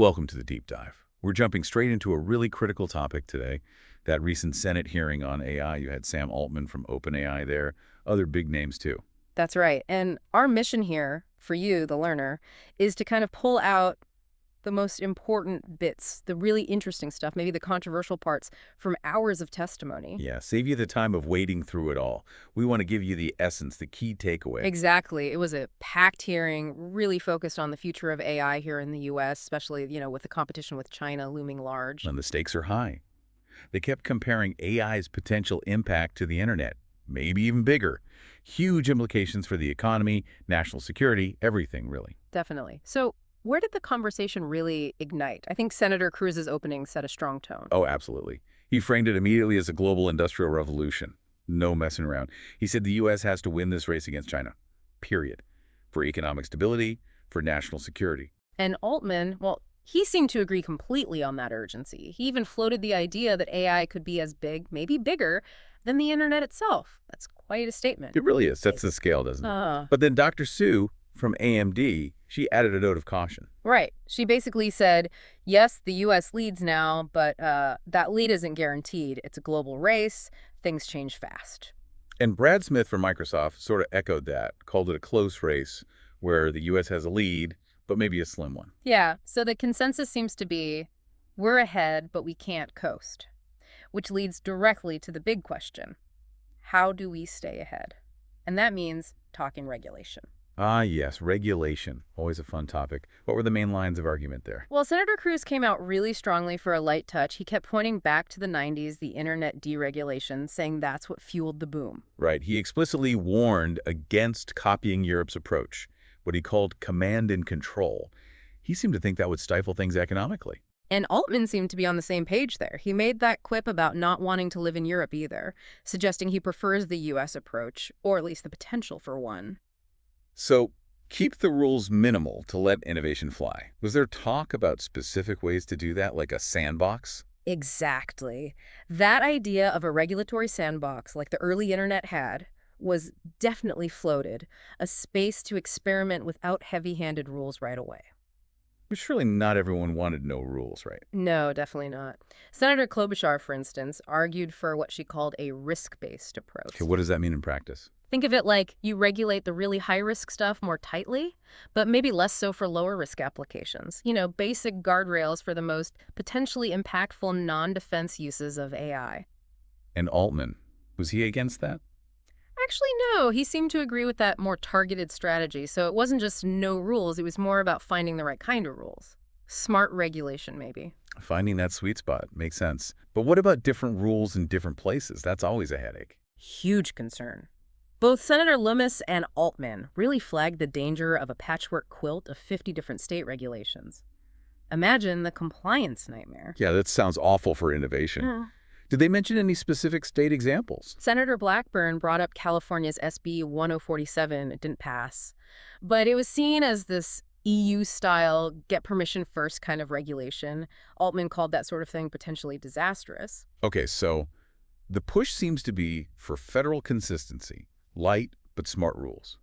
Welcome to the Deep Dive. We're jumping straight into a really critical topic today, that recent Senate hearing on AI. You had Sam Altman from OpenAI there, other big names too. That's right. And our mission here, for you, the learner, is to kind of pull out the most important bits, the really interesting stuff, maybe the controversial parts from hours of testimony. Yeah, save you the time of wading through it all. We want to give you the essence, the key takeaway. Exactly. It was a packed hearing, really focused on the future of AI here in the U.S., especially, with the competition with China looming large. And the stakes are high. They kept comparing AI's potential impact to the internet, maybe even bigger. Huge implications for the economy, national security, everything really. Definitely. So where did the conversation really ignite? I think Senator Cruz's opening set a strong tone. Oh, absolutely. He framed it immediately as a global industrial revolution. No messing around. He said the U.S. has to win this race against China, period, for economic stability, for national security. And Altman, well, he seemed to agree completely on that urgency. He even floated the idea that AI could be as big, maybe bigger, than the internet itself. That's quite a statement. It really is. Sets the scale, doesn't it? But then Dr. Sue from AMD, she added a note of caution. Right. She basically said, yes, the U.S. leads now, but that lead isn't guaranteed. It's a global race. Things change fast. And Brad Smith from Microsoft sort of echoed that, called it a close race where the U.S. has a lead, but maybe a slim one. Yeah. So the consensus seems to be, we're ahead, but we can't coast. Which leads directly to the big question. How do we stay ahead? And that means talking regulation. Ah, yes, regulation. Always a fun topic. What were the main lines of argument there? Well, Senator Cruz came out really strongly for a light touch. He kept pointing back to the 90s, the internet deregulation, saying that's what fueled the boom. Right. He explicitly warned against copying Europe's approach, what he called command and control. He seemed to think that would stifle things economically. And Altman seemed to be on the same page there. He made that quip about not wanting to live in Europe either, suggesting he prefers the U.S. approach, or at least the potential for one. So keep the rules minimal to let innovation fly. Was there talk about specific ways to do that, like a sandbox? Exactly. That idea of a regulatory sandbox like the early internet had was definitely floated, a space to experiment without heavy-handed rules right away. But surely not everyone wanted no rules, right? No, definitely not. Senator Klobuchar, for instance, argued for what she called a risk-based approach. Okay, what does that mean in practice? Think of it like you regulate the really high-risk stuff more tightly, but maybe less so for lower-risk applications. Basic guardrails for the most potentially impactful non-defense uses of AI. And Altman, was he against that? Actually, no. He seemed to agree with that more targeted strategy. So it wasn't just no rules. It was more about finding the right kind of rules. Smart regulation, maybe. Finding that sweet spot makes sense. But what about different rules in different places? That's always a headache. Huge concern. Both Senator Lummis and Altman really flagged the danger of a patchwork quilt of 50 different state regulations. Imagine the compliance nightmare. Yeah, that sounds awful for innovation. Did they mention any specific state examples? Senator Blackburn brought up California's SB 1047. It didn't pass. But it was seen as this EU-style, get permission first kind of regulation. Altman called that sort of thing potentially disastrous. Okay, so the push seems to be for federal consistency, light but smart rules.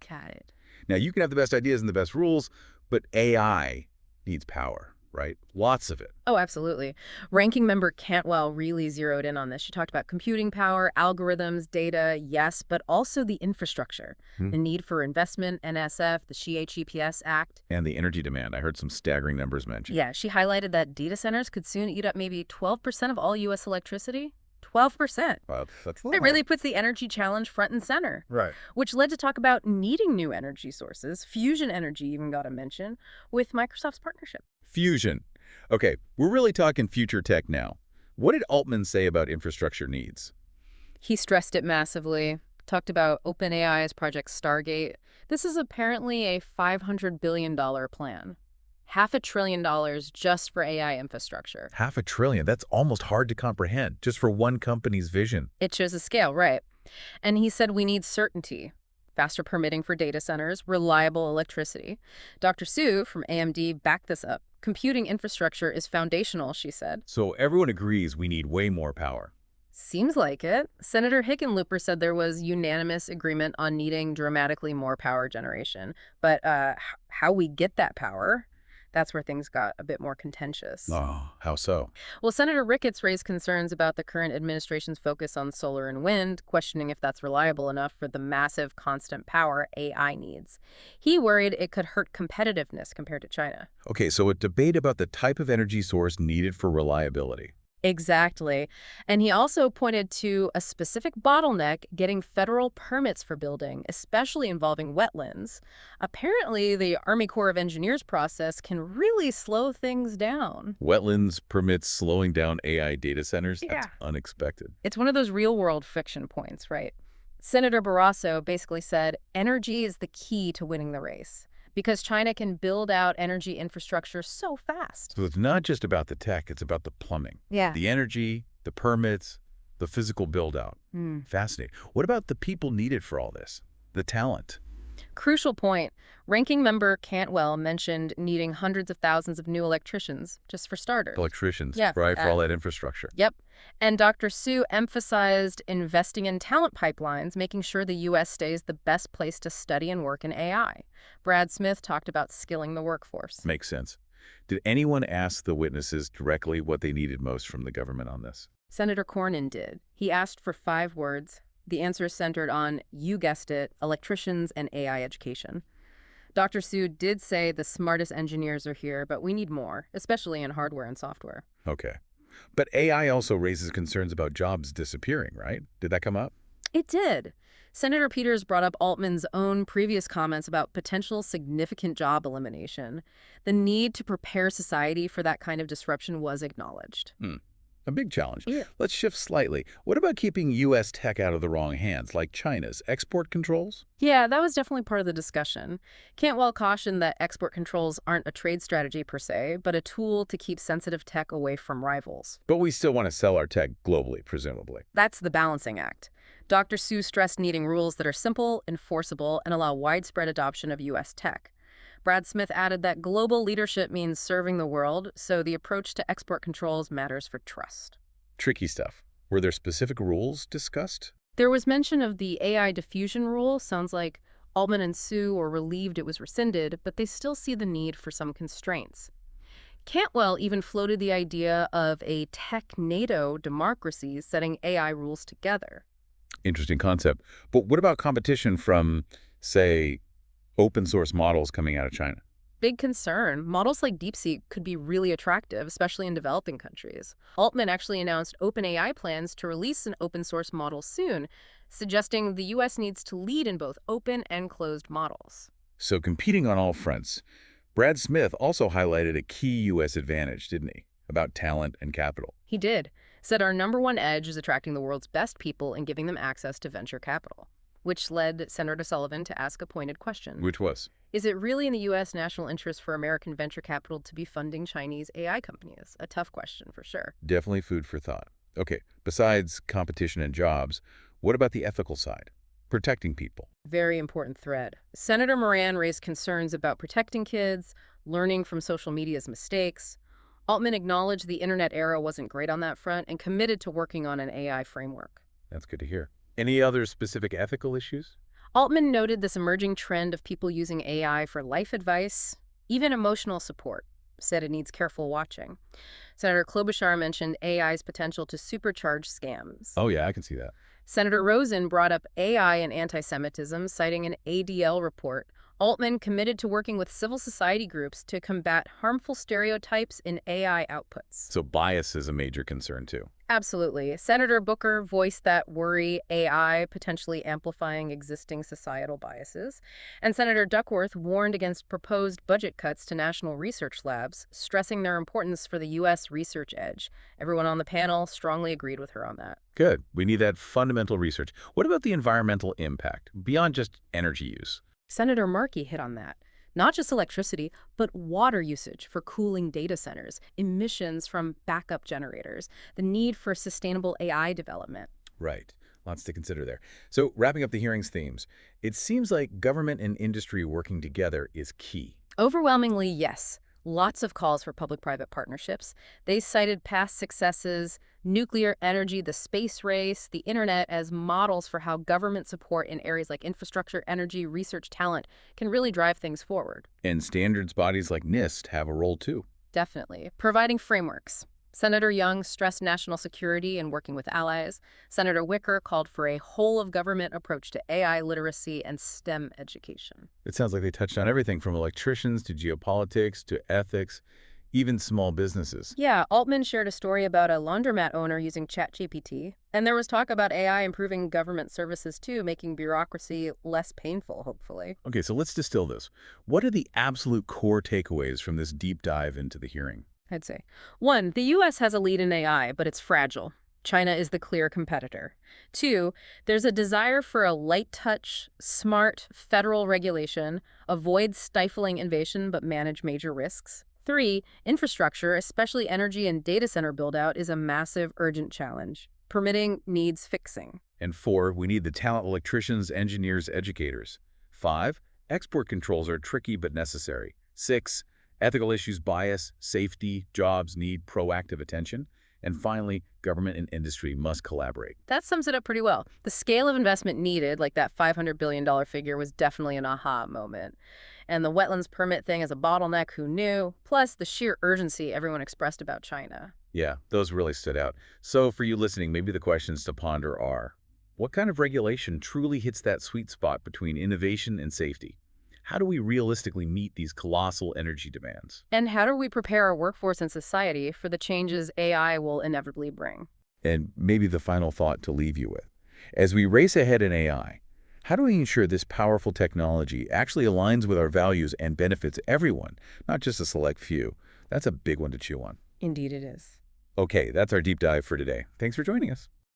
Got it. Now, you can have the best ideas and the best rules, but AI needs power, right? Lots of it. Oh, absolutely. Ranking member Cantwell really zeroed in on this. She talked about computing power, algorithms, data, yes, but also the infrastructure, the need for investment, NSF, the SHE-EPS Act. And the energy demand. I heard some staggering numbers mentioned. Yeah, she highlighted that data centers could soon eat up maybe 12% of all U.S. electricity. 12%. Wow, that's a It really puts the energy challenge front and center. Right. Which led to talk about needing new energy sources. Fusion energy even got a mention with Microsoft's partnership. Fusion. Okay, we're really talking future tech now. What did Altman say about infrastructure needs? He stressed it massively, talked about OpenAI's Project Stargate. This is apparently a $500 billion plan. $500 billion just for AI infrastructure. $500 billion. That's almost hard to comprehend, just for one company's vision. It shows a scale, right? And he said we need certainty. Faster permitting for data centers, reliable electricity. Dr. Sue from AMD backed this up. Computing infrastructure is foundational, she said. So everyone agrees we need way more power. Seems like it. Senator Hickenlooper said there was unanimous agreement on needing dramatically more power generation. But how we get that power, That's where things got a bit more contentious. Oh, how so? Well, Senator Ricketts raised concerns about the current administration's focus on solar and wind, questioning if that's reliable enough for the massive constant power AI needs. He worried it could hurt competitiveness compared to China. Okay, so a debate about the type of energy source needed for reliability. Exactly. And he also pointed to a specific bottleneck getting federal permits for building, especially involving wetlands. Apparently, the Army Corps of Engineers process can really slow things down. Wetlands permits slowing down AI data centers? That's Yeah. unexpected. It's one of those real-world friction points, right? Senator Barrasso basically said energy is the key to winning the race because China can build out energy infrastructure so fast. So it's not just about the tech, it's about the plumbing. Yeah. The energy, the permits, the physical build-out. Hmm. Fascinating. What about the people needed for all this? The talent? Crucial point. Ranking member Cantwell mentioned needing hundreds of thousands of new electricians, just for starters. Electricians, Yeah, right, for all that infrastructure. Yep. And Dr. Su emphasized investing in talent pipelines, making sure the U.S. stays the best place to study and work in AI. Brad Smith talked about skilling the workforce. Makes sense. Did anyone ask the witnesses directly what they needed most from the government on this? Senator Cornyn did. He asked for 5 words. The answers centered on, you guessed it, electricians and AI education. Dr. Su did say the smartest engineers are here, but we need more, especially in hardware and software. Okay. But AI also raises concerns about jobs disappearing, right? Did that come up? It did. Senator Peters brought up Altman's own previous comments about potential significant job elimination. The need to prepare society for that kind of disruption was acknowledged. A big challenge. Yeah. Let's shift slightly. What about keeping U.S. tech out of the wrong hands, like China's export controls? Yeah, that was definitely part of the discussion. Cantwell cautioned that export controls aren't a trade strategy per se, but a tool to keep sensitive tech away from rivals. But we still want to sell our tech globally, presumably. That's the balancing act. Dr. Su stressed needing rules that are simple, enforceable, and allow widespread adoption of U.S. tech. Brad Smith added that global leadership means serving the world, so the approach to export controls matters for trust. Tricky stuff. Were there specific rules discussed? There was mention of the AI diffusion rule. Sounds like Altman and Su were relieved it was rescinded, but they still see the need for some constraints. Cantwell even floated the idea of a tech NATO democracy setting AI rules together. Interesting concept. But what about competition from, say, open source models coming out of China? Big concern. Models like DeepSeek could be really attractive, especially in developing countries. Altman actually announced OpenAI plans to release an open source model soon, suggesting the U.S. needs to lead in both open and closed models. So competing on all fronts. Brad Smith also highlighted a key U.S. advantage, didn't he? About talent and capital. He did. Said our #1 edge is attracting the world's best people and giving them access to venture capital, which led Senator Sullivan to ask a pointed question. Which was? Is it really in the U.S. national interest for American venture capital to be funding Chinese AI companies? A tough question, for sure. Definitely food for thought. Okay, besides competition and jobs, what about the ethical side? Protecting people. Very important thread. Senator Moran raised concerns about protecting kids, learning from social media's mistakes. Altman acknowledged the internet era wasn't great on that front and committed to working on an AI framework. That's good to hear. Any other specific ethical issues? Altman noted this emerging trend of people using AI for life advice, even emotional support, said it needs careful watching. Senator Klobuchar mentioned AI's potential to supercharge scams. Oh yeah, I can see that. Senator Rosen brought up AI and anti-Semitism, citing an ADL report. Altman committed to working with civil society groups to combat harmful stereotypes in AI outputs. So bias is a major concern too. Absolutely. Senator Booker voiced that worry, AI potentially amplifying existing societal biases. And Senator Duckworth warned against proposed budget cuts to national research labs, stressing their importance for the U.S. research edge. Everyone on the panel strongly agreed with her on that. Good. We need that fundamental research. What about the environmental impact, beyond just energy use? Senator Markey hit on that. Not just electricity, but water usage for cooling data centers, emissions from backup generators, the need for sustainable AI development. Right. Lots to consider there. So wrapping up the hearing's themes, it seems like government and industry working together is key. Overwhelmingly, yes. Lots of calls for public-private partnerships. They cited past successes, nuclear energy, the space race, the internet as models for how government support in areas like infrastructure, energy, research, talent can really drive things forward. And standards bodies like NIST have a role too. Definitely. Providing frameworks. Senator Young stressed national security and working with allies. Senator Wicker called for a whole-of-government approach to AI literacy and STEM education. It sounds like they touched on everything from electricians to geopolitics to ethics, even small businesses. Yeah, Altman shared a story about a laundromat owner using ChatGPT, and there was talk about AI improving government services too, making bureaucracy less painful, hopefully. Okay, so let's distill this. What are the absolute core takeaways from this deep dive into the hearing? I'd say. 1, the U.S. has a lead in AI, but it's fragile. China is the clear competitor. 2, there's a desire for a light-touch, smart federal regulation, avoid stifling innovation but manage major risks. 3, infrastructure, especially energy and data center build-out, is a massive, urgent challenge. Permitting needs fixing. And 4, we need the talent electricians, engineers, educators. 5, export controls are tricky but necessary. 6, ethical issues, bias, safety, jobs need proactive attention. And finally, government and industry must collaborate. That sums it up pretty well. The scale of investment needed, like that $500 billion figure, was definitely an aha moment. And the wetlands permit thing as a bottleneck, who knew? Plus, the sheer urgency everyone expressed about China. Yeah, those really stood out. So for you listening, maybe the questions to ponder are, what kind of regulation truly hits that sweet spot between innovation and safety? How do we realistically meet these colossal energy demands? And how do we prepare our workforce and society for the changes AI will inevitably bring? And maybe the final thought to leave you with. As we race ahead in AI, how do we ensure this powerful technology actually aligns with our values and benefits everyone, not just a select few? That's a big one to chew on. Indeed it is. Okay, that's our deep dive for today. Thanks for joining us.